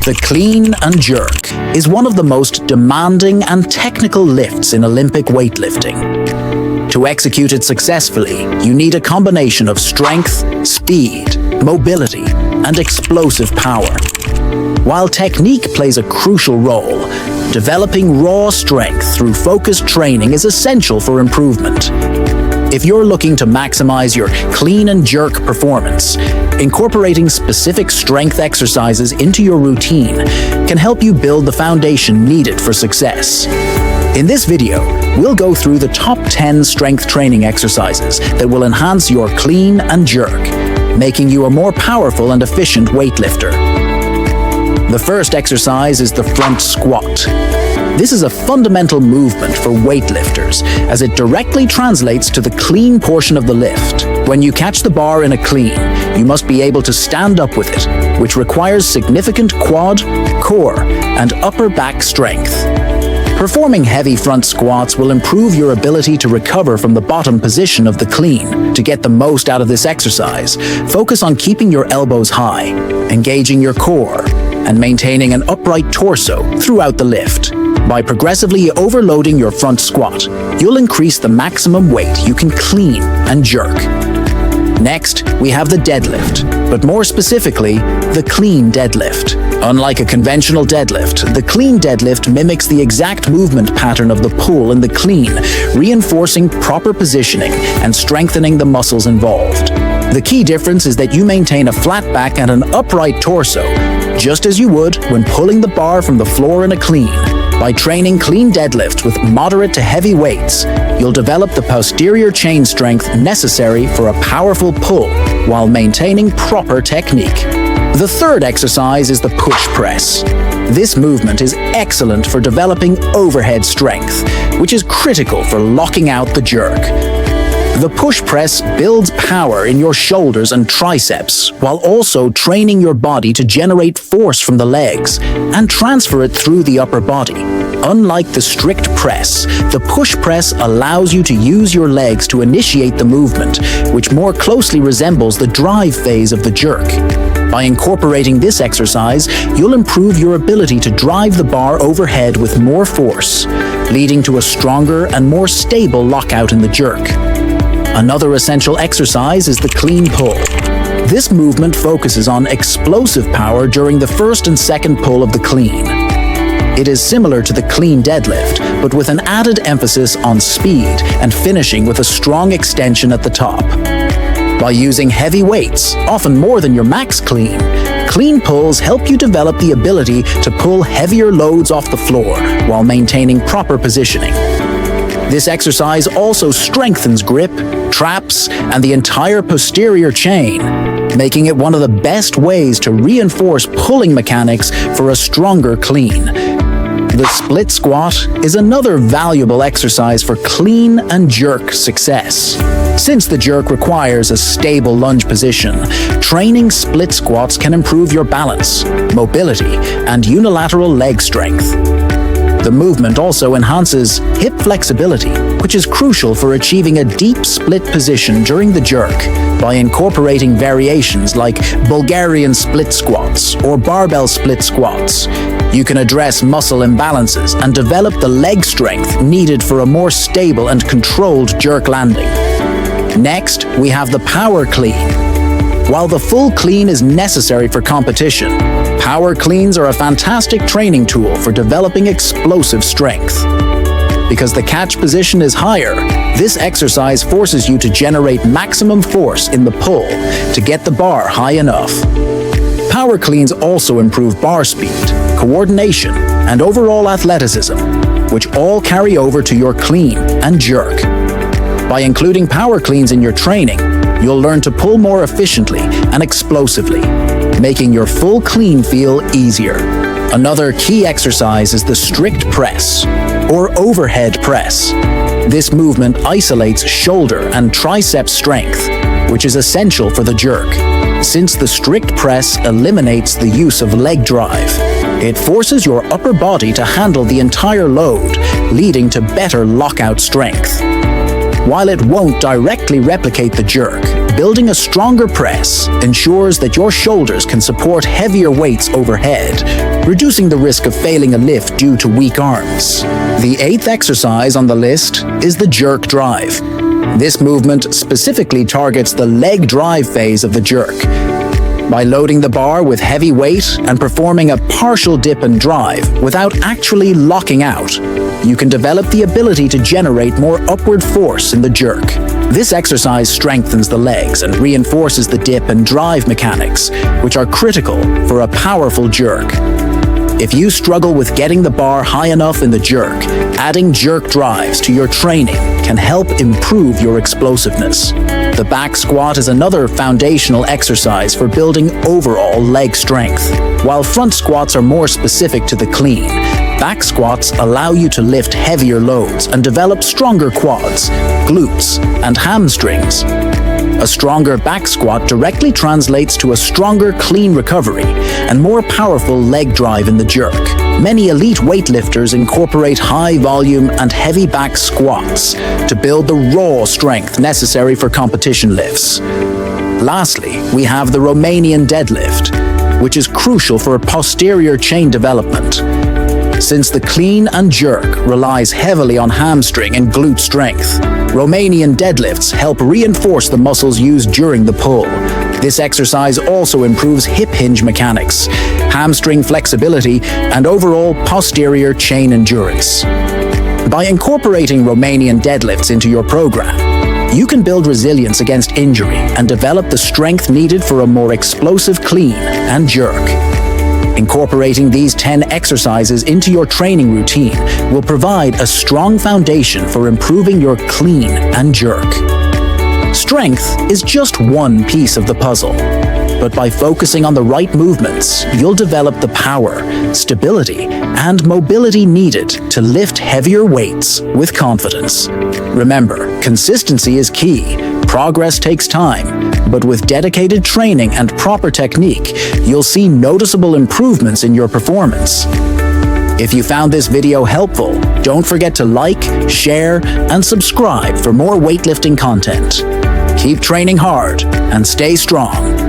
The clean and jerk is one of the most demanding and technical lifts in Olympic weightlifting. To execute it successfully, you need a combination of strength, speed, mobility, and explosive power. While technique plays a crucial role, developing raw strength through focused training is essential for improvement. If you're looking to maximize your clean and jerk performance, incorporating specific strength exercises into your routine can help you build the foundation needed for success. In this video, we'll go through the top 10 strength training exercises that will enhance your clean and jerk, making you a more powerful and efficient weightlifter. The first exercise is the front squat. This is a fundamental movement for weightlifters, as it directly translates to the clean portion of the lift. When you catch the bar in a clean, you must be able to stand up with it, which requires significant quad, core, and upper back strength. Performing heavy front squats will improve your ability to recover from the bottom position of the clean. To get the most out of this exercise, focus on keeping your elbows high, engaging your core, and maintaining an upright torso throughout the lift. By progressively overloading your front squat, you'll increase the maximum weight you can clean and jerk. Next, we have the deadlift, but more specifically, the clean deadlift. Unlike a conventional deadlift, the clean deadlift mimics the exact movement pattern of the pull in the clean, reinforcing proper positioning and strengthening the muscles involved. The key difference is that you maintain a flat back and an upright torso, just as you would when pulling the bar from the floor in a clean. By training clean deadlift with moderate to heavy weights, you'll develop the posterior chain strength necessary for a powerful pull while maintaining proper technique. The third exercise is the push press. This movement is excellent for developing overhead strength, which is critical for locking out the jerk. The push press builds power in your shoulders and triceps, while also training your body to generate force from the legs and transfer it through the upper body. Unlike the strict press, the push press allows you to use your legs to initiate the movement, which more closely resembles the drive phase of the jerk. By incorporating this exercise, you'll improve your ability to drive the bar overhead with more force, leading to a stronger and more stable lockout in the jerk. Another essential exercise is the clean pull. This movement focuses on explosive power during the first and second pull of the clean. It is similar to the clean deadlift, but with an added emphasis on speed and finishing with a strong extension at the top. By using heavy weights, often more than your max clean, clean pulls help you develop the ability to pull heavier loads off the floor while maintaining proper positioning. This exercise also strengthens grip, traps, and the entire posterior chain, making it one of the best ways to reinforce pulling mechanics for a stronger clean. The split squat is another valuable exercise for clean and jerk success. Since the jerk requires a stable lunge position, training split squats can improve your balance, mobility, and unilateral leg strength. The movement also enhances hip flexibility, which is crucial for achieving a deep split position during the jerk. By incorporating variations like Bulgarian split squats or barbell split squats, you can address muscle imbalances and develop the leg strength needed for a more stable and controlled jerk landing. Next, we have the power clean. While the full clean is necessary for competition, power cleans are a fantastic training tool for developing explosive strength. Because the catch position is higher, this exercise forces you to generate maximum force in the pull to get the bar high enough. Power cleans also improve bar speed, coordination, and overall athleticism, which all carry over to your clean and jerk. By including power cleans in your training, you'll learn to pull more efficiently and explosively, making your full clean feel easier. Another key exercise is the strict press, or overhead press. This movement isolates shoulder and tricep strength, which is essential for the jerk. Since the strict press eliminates the use of leg drive, it forces your upper body to handle the entire load, leading to better lockout strength. While it won't directly replicate the jerk, Building a stronger press ensures that your shoulders can support heavier weights overhead, reducing the risk of failing a lift due to weak arms. The 8th exercise on the list is the jerk drive. This movement specifically targets the leg drive phase of the jerk. By loading the bar with heavy weight and performing a partial dip and drive without actually locking out, you can develop the ability to generate more upward force in the jerk. This exercise strengthens the legs and reinforces the dip and drive mechanics, which are critical for a powerful jerk. If you struggle with getting the bar high enough in the jerk, adding jerk drives to your training can help improve your explosiveness. The back squat is another foundational exercise for building overall leg strength. While front squats are more specific to the clean, back squats allow you to lift heavier loads and develop stronger quads, glutes, and hamstrings. A stronger back squat directly translates to a stronger clean recovery and more powerful leg drive in the jerk. Many elite weightlifters incorporate high volume and heavy back squats to build the raw strength necessary for competition lifts. Lastly, we have the Romanian Deadlift, which is crucial for posterior chain development. Since the clean and jerk relies heavily on hamstring and glute strength, Romanian deadlifts help reinforce the muscles used during the pull. This exercise also improves hip hinge mechanics, hamstring flexibility, and overall posterior chain endurance. By incorporating Romanian deadlifts into your program, you can build resilience against injury and develop the strength needed for a more explosive clean and jerk. Incorporating these 10 exercises into your training routine will provide a strong foundation for improving your clean and jerk. Strength is just one piece of the puzzle, but by focusing on the right movements, you'll develop the power, stability, and mobility needed to lift heavier weights with confidence. Remember, consistency is key. Progress takes time, but with dedicated training and proper technique, you'll see noticeable improvements in your performance. If you found this video helpful, don't forget to like, share, and subscribe for more weightlifting content. Keep training hard and stay strong.